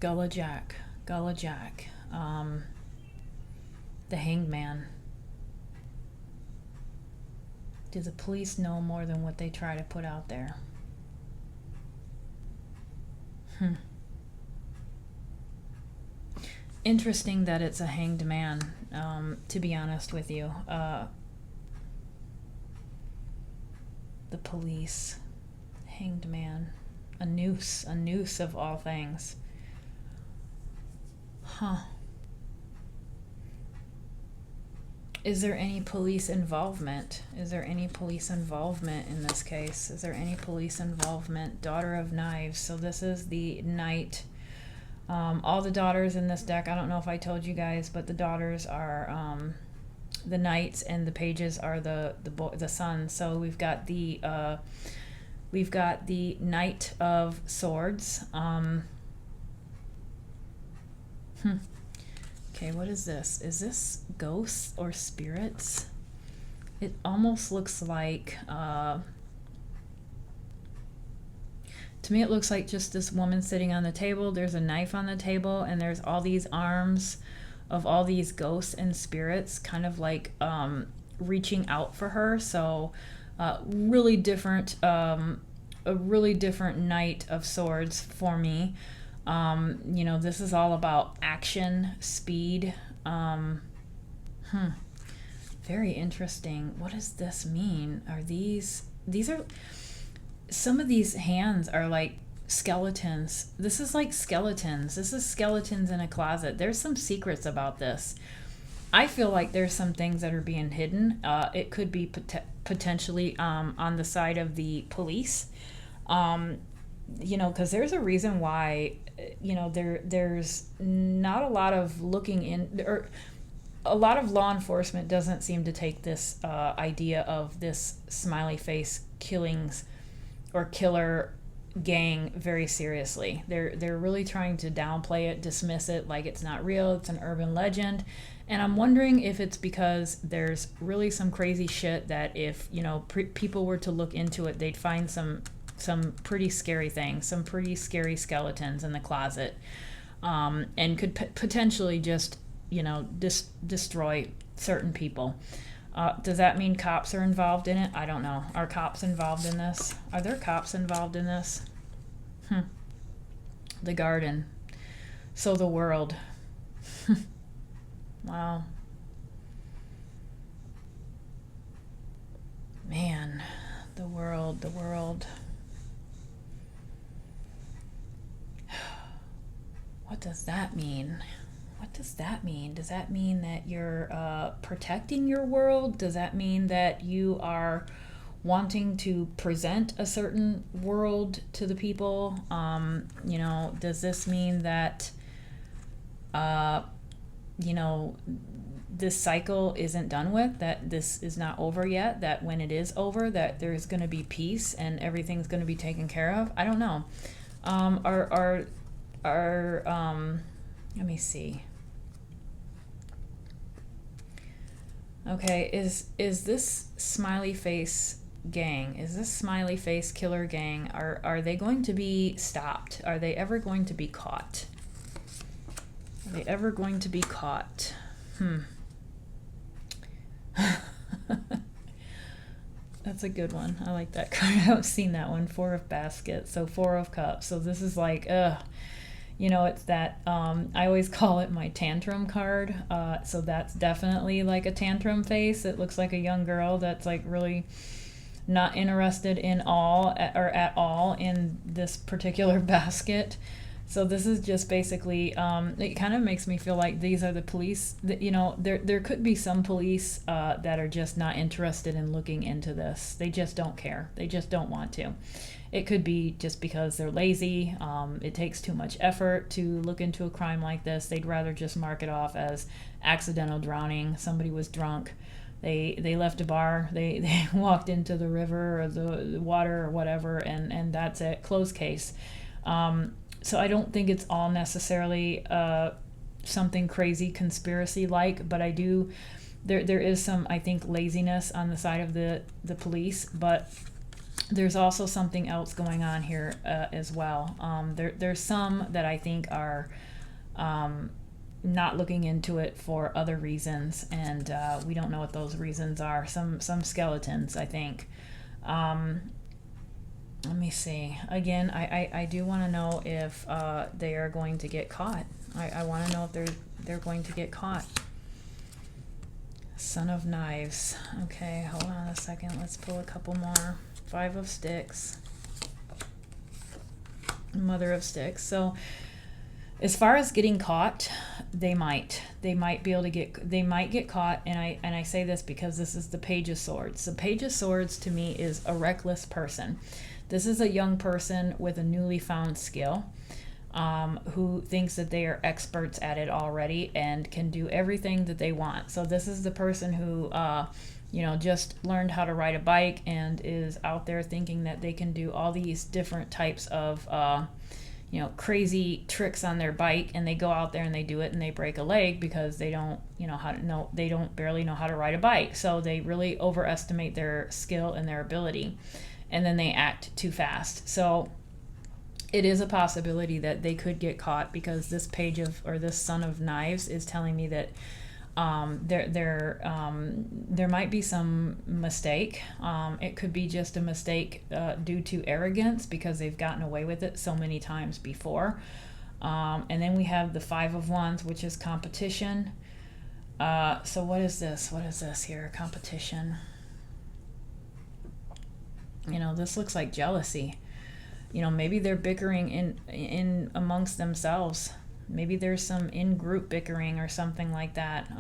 Gullah Jack. The Hanged Man. Do the police know more than what they try to put out there? Interesting that it's a hanged man, to be honest with you. The police. Hanged man. A noose of all things. Is there any police involvement? Is there any police involvement in this case? Is there any police involvement? Daughter of Knives. So this is the knight. All the daughters in this deck, I don't know if I told you guys, but the daughters are the knights and the pages are the sons. So we've got the Knight of Swords. Okay, what is this? Is this ghosts or spirits? It almost looks like, to me it looks like just this woman sitting on the table. There's a knife on the table and there's all these arms of all these ghosts and spirits kind of like reaching out for her. So really different, a really different Knight of Swords for me. This is all about action, speed. Very interesting. What does this mean? Are these are, some of these hands are like skeletons. This is like skeletons. This is skeletons in a closet. There's some secrets about this. I feel like there's some things that are being hidden. It could be potentially on the side of the police. Because there's a reason why, there's not a lot of looking in, or a lot of law enforcement doesn't seem to take this idea of this smiley face killings or killer gang very seriously. They're really trying to downplay it, dismiss it like it's not real, it's an urban legend. And I'm wondering if it's because there's really some crazy shit that if, people were to look into it, they'd find some pretty scary things, some pretty scary skeletons in the closet, and could potentially just, destroy certain people. Does that mean cops are involved in it? I don't know. Are cops involved in this? Are there cops involved in this? The Garden. So the world. Wow. Man, the world. What does that mean? Does that mean that you're protecting your world? Does that mean that you are wanting to present a certain world to the people? Does this mean that you know, this cycle isn't done with, that this is not over yet, that when it is over, that there's going to be peace and everything's going to be taken care of. I don't know. Let me see. Okay, is this smiley face gang, is this smiley face killer gang, are they going to be stopped? Are they ever going to be caught? Are they ever going to be caught? That's a good one. I like that card. I haven't seen that one. 4 of baskets, so 4 of cups. So this is like, you know, it's that, I always call it my tantrum card. So that's definitely like a tantrum face. It looks like a young girl that's like really not interested in all or at all in this particular basket. So this is just basically, it kind of makes me feel like these are the police, that, you know, there could be some police that are just not interested in looking into this. They just don't care. They just don't want to. It could be just because they're lazy. It takes too much effort to look into a crime like this. They'd rather just mark it off as accidental drowning. Somebody was drunk. They left a bar. They walked into the river or the water or whatever, and that's it. Closed case. So I don't think it's all necessarily something crazy conspiracy-like, but I do, there is some, I think, laziness on the side of the police, but there's also something else going on here as well. There's some that I think are not looking into it for other reasons, and we don't know what those reasons are. Some skeletons, I think. Let me see. Again, I do want to know if they are going to get caught. I want to know if they're going to get caught. Son of Knives. Okay, hold on a second. Let's pull a couple more. 5 of Sticks. Mother of Sticks. So as far as getting caught, they might be able to get caught, and I say this because this is the Page of Swords. The Page of Swords to me is a reckless person. This is a young person with a newly found skill, who thinks that they are experts at it already and can do everything that they want. So this is the person who, you know, just learned how to ride a bike and is out there thinking that they can do all these different types of, you know, crazy tricks on their bike, and they go out there and they do it and they break a leg because they don't, you know, they don't barely know how to ride a bike. So they really overestimate their skill and their ability, and then they act too fast. So it is a possibility that they could get caught, because this this Son of Knives is telling me that there might be some mistake. It could be just a mistake due to arrogance, because they've gotten away with it so many times before. And then we have the 5 of Wands, which is competition. So what is this? What is this here? Competition. You know, this looks like jealousy. You know, maybe they're bickering in amongst themselves. Maybe there's some in-group bickering or something like that.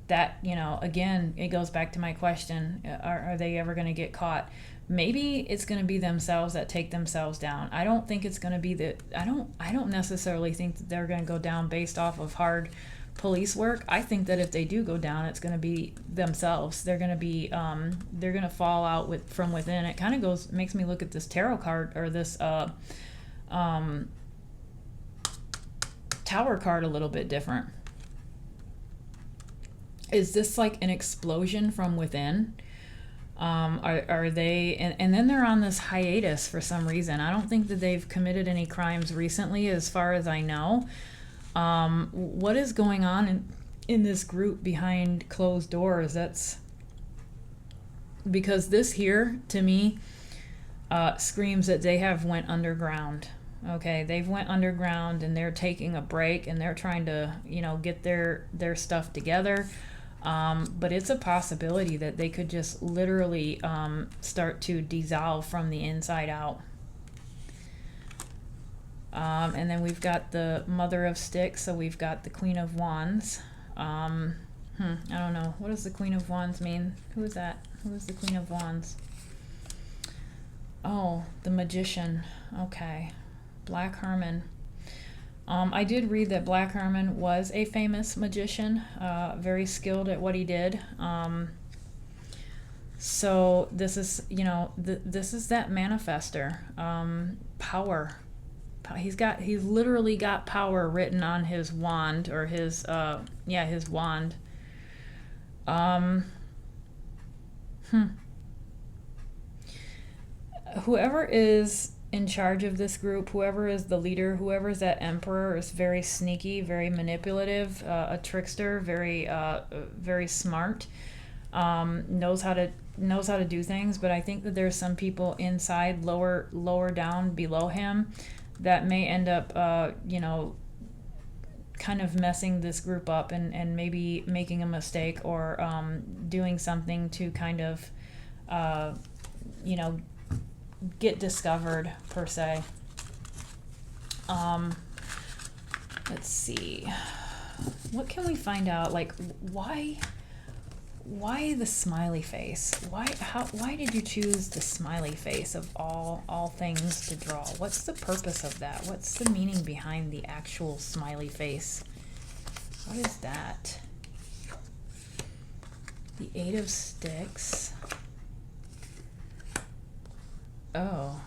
That, you know, again, it goes back to my question, are they ever going to get caught? Maybe it's going to be themselves that take themselves down. I don't think it's going to be I don't necessarily think that they're going to go down based off of hard police work. I think that if they do go down, it's going to be themselves. They're going to be they're going to fall out from within. It kind of makes me look at this tarot card, or this Tower card, a little bit different. Is this like an explosion from within? Are they, and then they're on this hiatus for some reason. I don't think that they've committed any crimes recently, as far as I know. What is going on in this group behind closed doors? That's because this here, to me, screams that they have went underground. Okay, they've went underground and they're taking a break and they're trying to, you know, get their stuff together. But it's a possibility that they could just literally start to dissolve from the inside out. And then we've got the Mother of Sticks, so we've got the Queen of Wands. I don't know. What does the Queen of Wands mean? Who is that? Who is the Queen of Wands? Oh, the Magician. Okay. Black Herman. I did read that Black Herman was a famous magician, very skilled at what he did. So this is, you know, this is that manifester, power. He's literally got power written on his wand, or his, his wand. Whoever is in charge of this group, whoever is the leader, whoever is that emperor, is very sneaky, very manipulative, a trickster, very smart. Knows how to do things. But I think that there's some people inside, lower down below him, that may end up, kind of messing this group up, and maybe making a mistake, or doing something to kind of, get discovered, per se. Let's see. What can we find out? Like, why the smiley face? Why did you choose the smiley face of all things to draw? What's the purpose of that? What's the meaning behind the actual smiley face? What is that? The 8 of Sticks. Oh.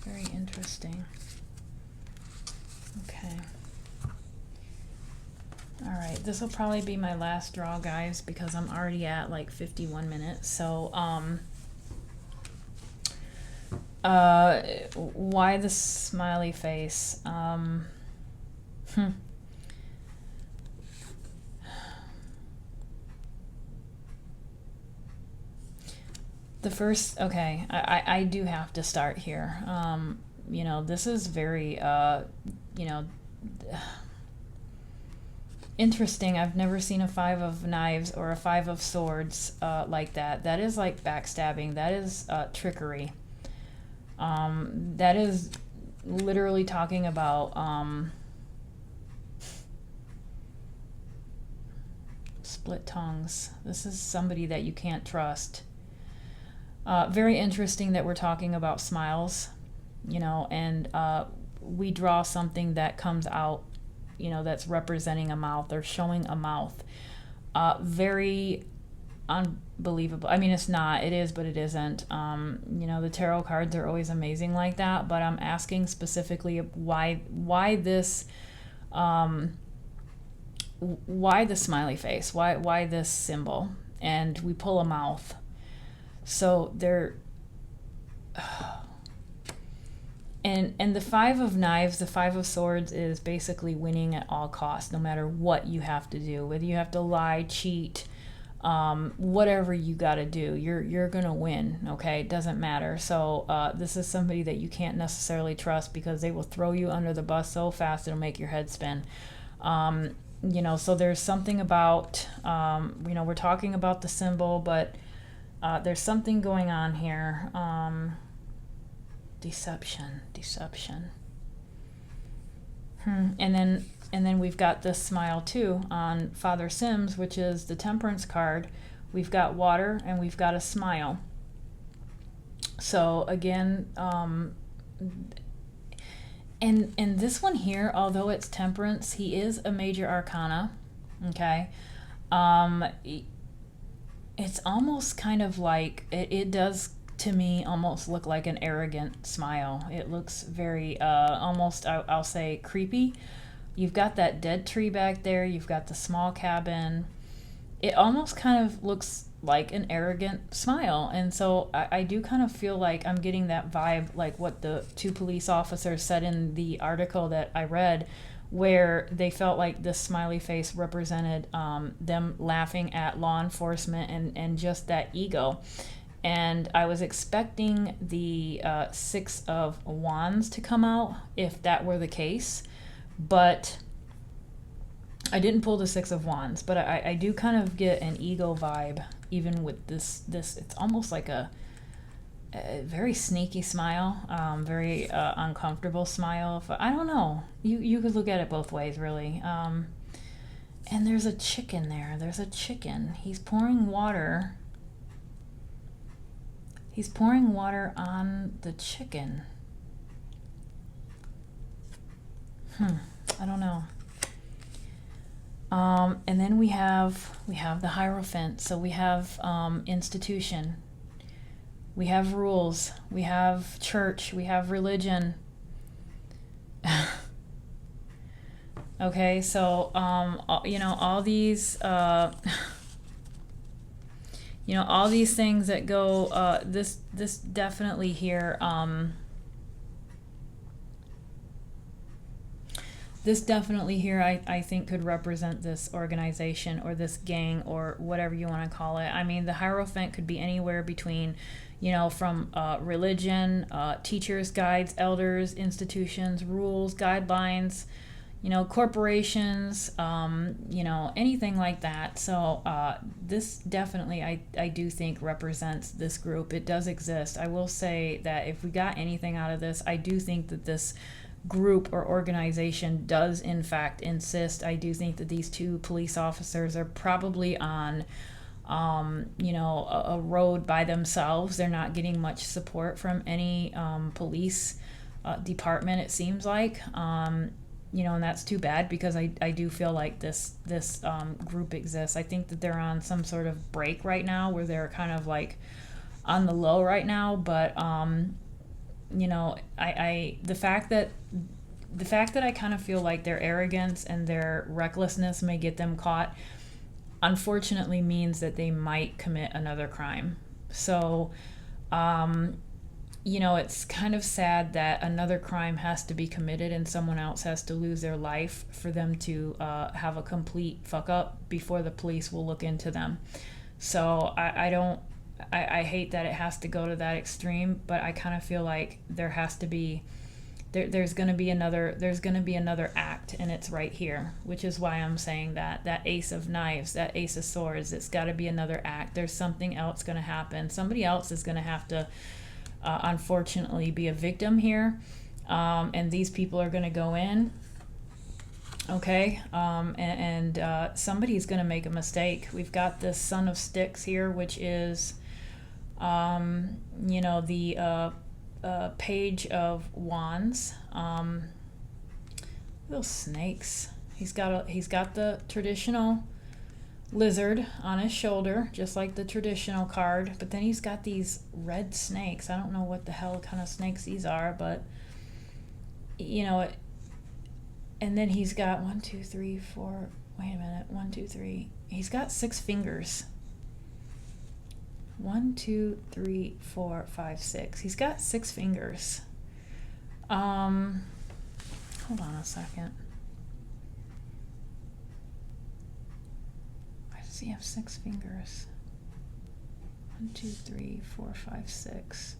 Very interesting. Okay. All right, this will probably be my last draw, guys, because I'm already at like 51 minutes. So, why the smiley face? The first, okay, I do have to start here. This is very, interesting. I've never seen a 5 of Knives or a 5 of Swords like that. That is like backstabbing. That is trickery. That is literally talking about split tongues. This is somebody that you can't trust. Very interesting that we're talking about smiles, and we draw something that comes out, that's representing a mouth or showing a mouth. Very unbelievable. I mean, it's not. It is, but it isn't. The tarot cards are always amazing like that, but I'm asking specifically why this, why the smiley face? Why this symbol? And we pull a mouth. So there, and the 5 of Knives, the 5 of Swords is basically winning at all costs, no matter what you have to do, whether you have to lie, cheat, whatever you got to do, you're gonna win. Okay, it doesn't matter. So this is somebody that you can't necessarily trust, because they will throw you under the bus so fast it'll make your head spin. So there's something about, we're talking about the symbol, but there's something going on here. Deception. And then we've got this smile too on Father Sims, which is the Temperance card. We've got water and we've got a smile. So again, and this one here, although it's Temperance, he is a major arcana. Okay. It's almost kind of like, it does to me almost look like an arrogant smile. It looks very, almost, I'll say, creepy. You've got that dead tree back there. You've got the small cabin. It almost kind of looks like an arrogant smile. And so I do kind of feel like I'm getting that vibe, like what the 2 police officers said in the article that I read, where they felt like this smiley face represented them laughing at law enforcement and just that ego. And I was expecting the 6 of Wands to come out if that were the case, but I didn't pull the 6 of Wands. But I do kind of get an ego vibe, even with this. It's almost like a a very sneaky smile, very uncomfortable smile. I don't know. You could look at it both ways, really. And there's a chicken there. There's a chicken. He's pouring water. He's pouring water on the chicken. I don't know. And then we have the Hierophant. So we have institution. We have rules. We have church. We have religion. Okay, so all these all these things that go this definitely here I think could represent this organization or this gang or whatever you want to call it. I mean, the Hierophant could be anywhere between from religion, teachers, guides, elders, institutions, rules, guidelines, corporations, anything like that. So this definitely, I do think represents this group. It does exist. I will say that if we got anything out of this, I do think that this group or organization does in fact insist. I do think that these two police officers are probably on a road by themselves. They're not getting much support from any police department, it seems like. And that's too bad, because I do feel like this group exists. I think that they're on some sort of break right now where they're kind of like on the low right now. But the fact that I kind of feel like their arrogance and their recklessness may get them caught, unfortunately means that they might commit another crime. So it's kind of sad that another crime has to be committed and someone else has to lose their life for them to have a complete fuck up before the police will look into them. So I hate that it has to go to that extreme, but I kind of feel like there has to be there's going to be another act, and it's right here, which is why I'm saying that Ace of Knives, that Ace of Swords, it's got to be another act. There's something else going to happen. Somebody else is going to have to unfortunately be a victim here, and these people are going to go in, okay, and somebody's going to make a mistake. We've got this Son of Sticks here, which is the Page of Wands. Little snakes. He's got the traditional lizard on his shoulder, just like the traditional card, but then he's got these red snakes. I don't know what the hell kind of snakes these are, but and then he's got 1 2 3 4 wait a minute 1 2 3 he's got 6 fingers. 1 2 3 4 5 6 He's got 6 fingers. Hold on a second. He have 6 fingers. 1 2 3 4 5 6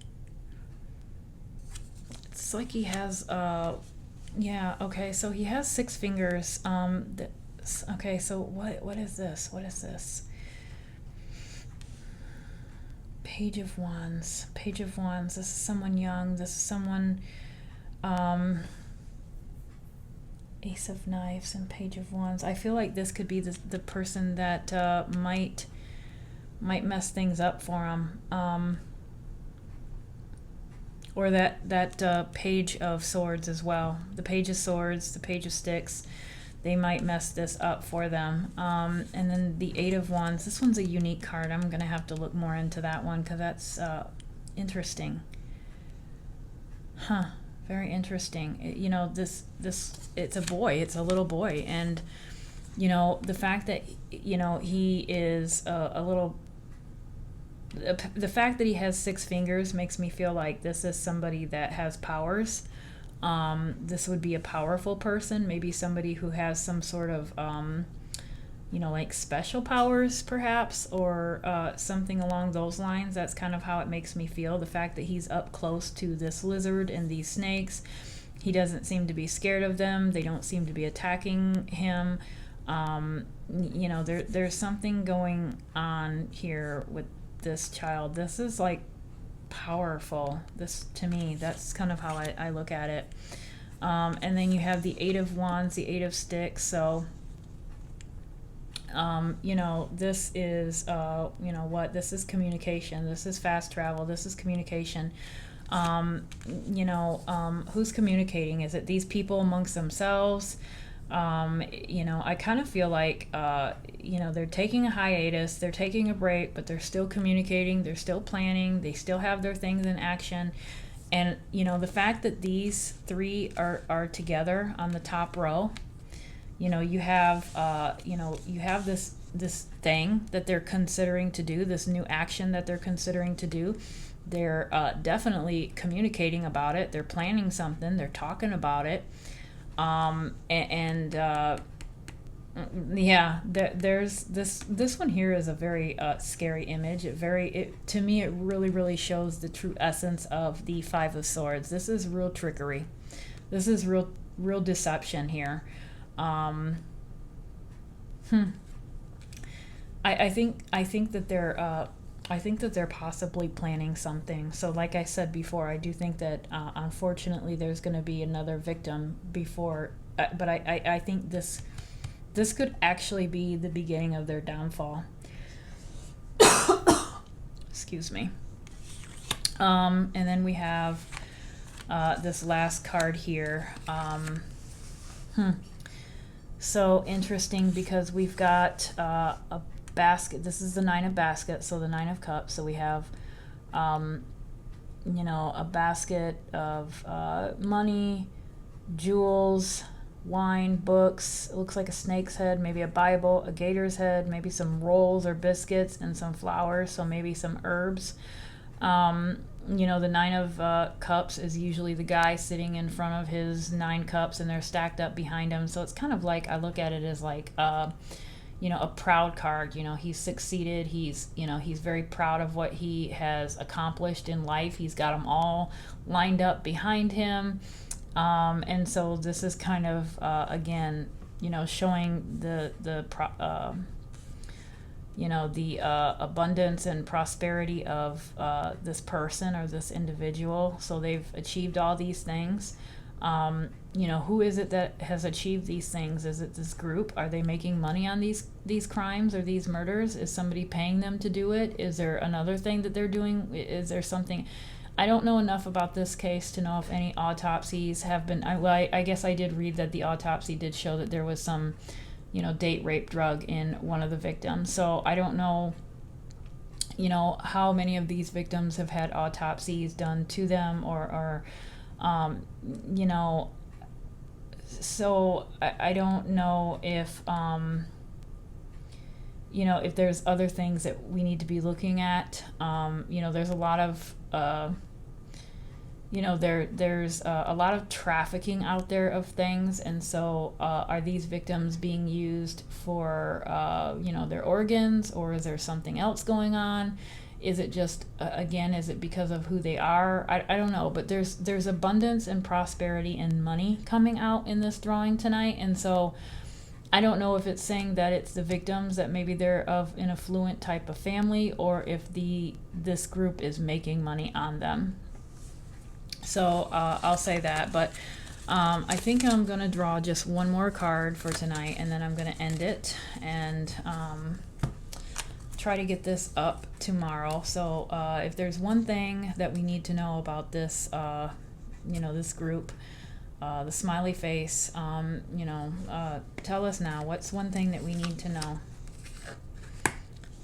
It's like he has okay, so he has 6 fingers. Okay, so what is this? Page of Wands. This is someone young. This is someone Ace of Knives and Page of Wands. I feel like this could be the person that might mess things up for him. Or that Page of Swords as well. The Page of Swords, the Page of Sticks, they might mess this up for them. And then the Eight of Wands. This one's a unique card. I'm going to have to look more into that one because that's interesting. Very interesting. This it's a boy. It's a little boy, and the fact that he is a little. The fact that he has 6 fingers makes me feel like this is somebody that has powers. This would be a powerful person, maybe somebody who has some sort of like special powers perhaps, or something along those lines. That's kind of how it makes me feel. The fact that he's up close to this lizard and these snakes, he doesn't seem to be scared of them. They don't seem to be attacking him. There's something going on here with this child. This is like powerful. This, to me, that's kind of how I look at it. And then you have the Eight of Wands, the Eight of Sticks. So, you know, this is, you know what, this is communication. This is fast travel. This is communication. You know, who's communicating? Is it these people amongst themselves? You know, I kind of feel like, you know, they're taking a hiatus, they're taking a break, but they're still communicating, they're still planning, they still have their things in action. And, you know, the fact that these three are together on the top row, you know, you have this thing that they're considering to do, this new action that they're considering to do. They're definitely communicating about it. They're planning something. They're talking about it. Yeah, there's this one here is a very scary image. To me, it really shows the true essence of the Five of Swords. This is real trickery. This is real deception here. I think that they're possibly planning something. So like I said before, I do think that unfortunately there's going to be another victim before, but I think this could actually be the beginning of their downfall. Excuse me. And then we have this last card here. So interesting, because we've got a basket. This is the Nine of Baskets, so the Nine of Cups. So we have, you know, a basket of money, jewels, wine, books. It looks like a snake's head, maybe a Bible, a gator's head, maybe some rolls or biscuits, and some flowers, so maybe some herbs. You know, the Nine of Cups is usually the guy sitting in front of his 9 cups, and they're stacked up behind him. So it's kind of like, I look at it as like, you know, a proud card. You know, he's succeeded. He's very proud of what he has accomplished in life. He's got them all lined up behind him. And so this is kind of, again, you know, showing the abundance and prosperity of this person or this individual. So they've achieved all these things. You know, who is it that has achieved these things? Is it this group? Are they making money on these crimes or these murders? Is somebody paying them to do it? Is there another thing that they're doing? Is there something? I don't know enough about this case to know if any autopsies have been. I guess I did read that the autopsy did show that there was some, you know, date rape drug in one of the victims. So I don't know, you know, how many of these victims have had autopsies done to them, or you know, so I don't know if, you know, if there's other things that we need to be looking at. You know, there's a lot of, you know, there's a lot of trafficking out there of things, and so are these victims being used for, you know, their organs, or is there something else going on? Is it just, again, is it because of who they are? I don't know, but there's abundance and prosperity and money coming out in this drawing tonight, and so I don't know if it's saying that it's the victims, that maybe they're of an affluent type of family, or if this group is making money on them. So I'll say that, but I think I'm going to draw just one more card for tonight, and then I'm going to end it and try to get this up tomorrow. So if there's one thing that we need to know about this, you know, this group, the smiley face, you know, tell us now. What's one thing that we need to know?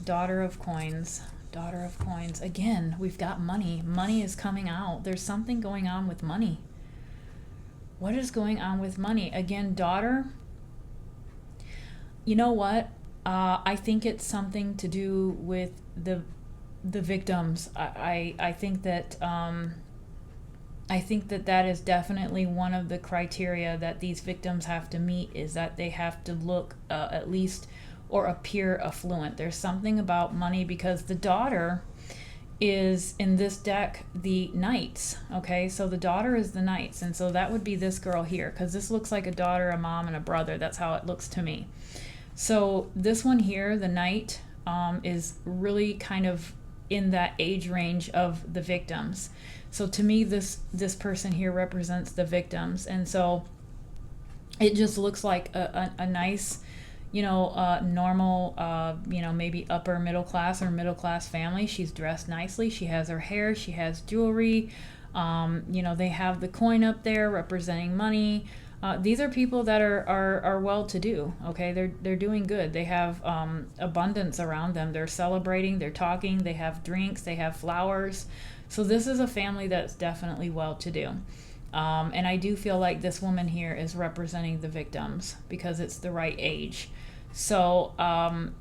Daughter of Coins. Daughter of Coins. Again, we've got money. Money is coming out. There's something going on with money. What is going on with money? Again, daughter. You know what? I think it's something to do with the victims. I think that that is definitely one of the criteria that these victims have to meet, is that they have to look at least or appear affluent. There's something about money, because the daughter is, in this deck, the Knights. Okay, so the daughter is the Knights, and so that would be this girl here, because this looks like a daughter, a mom, and a brother. That's how it looks to me. So this one here, the Knight, is really kind of in that age range of the victims. So to me, this person here represents the victims, and so it just looks like a nice, normal, maybe upper middle class or middle class family. She's dressed nicely. She has her hair. She has jewelry. They have the coin up there representing money. These are people that are well-to-do. Okay, they're doing good. They have abundance around them. They're celebrating. They're talking. They have drinks. They have flowers. So this is a family that's definitely well-to-do. And I do feel like this woman here is representing the victims because it's the right age. So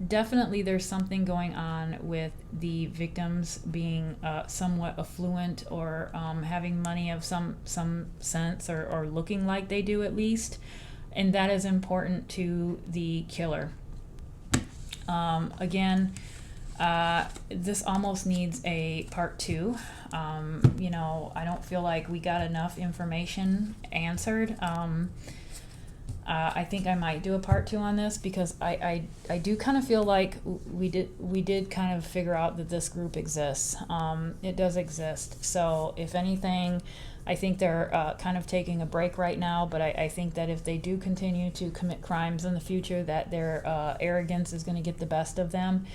definitely there's something going on with the victims being somewhat affluent or having money of some sense or looking like they do at least. And that is important to the killer. Again, this almost needs a part 2. I don't feel like we got enough information answered. I think I might do a part 2 on this because I do kind of feel like we did kind of figure out that this group exists. It does exist. So if anything, I think they're kind of taking a break right now, but I think that if they do continue to commit crimes in the future, that their arrogance is going to get the best of them.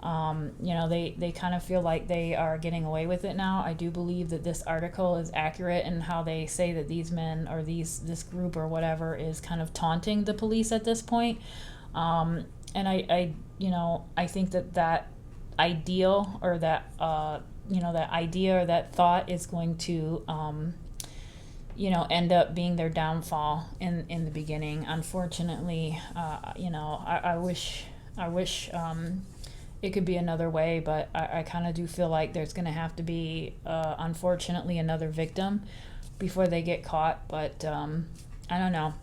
They kind of feel like they are getting away with it now. I do believe that this article is accurate in how they say that these men or this group or whatever is kind of taunting the police at this point. And I think that ideal or that idea or that thought is going to end up being their downfall in the beginning. Unfortunately, I wish it could be another way, but I kind of do feel like there's going to have to be, unfortunately, another victim before they get caught. But I don't know.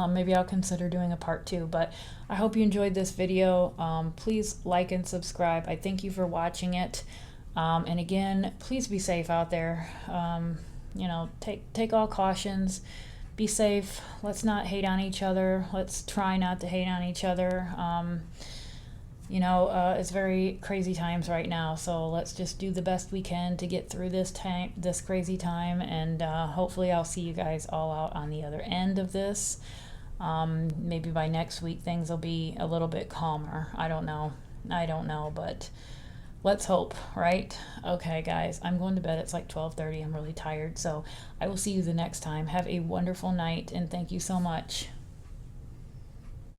Maybe I'll consider doing a part 2. But I hope you enjoyed this video. Please like and subscribe. I thank you for watching it. And again, please be safe out there. Take all cautions. Be safe. Let's not hate on each other. Let's try not to hate on each other. It's very crazy times right now, so let's just do the best we can to get through this crazy time, and hopefully I'll see you guys all out on the other end of this. Maybe by next week things will be a little bit calmer. I don't know, but let's hope, right? Okay, guys, I'm going to bed. It's like 12:30. I'm really tired, so I will see you the next time. Have a wonderful night, and thank you so much.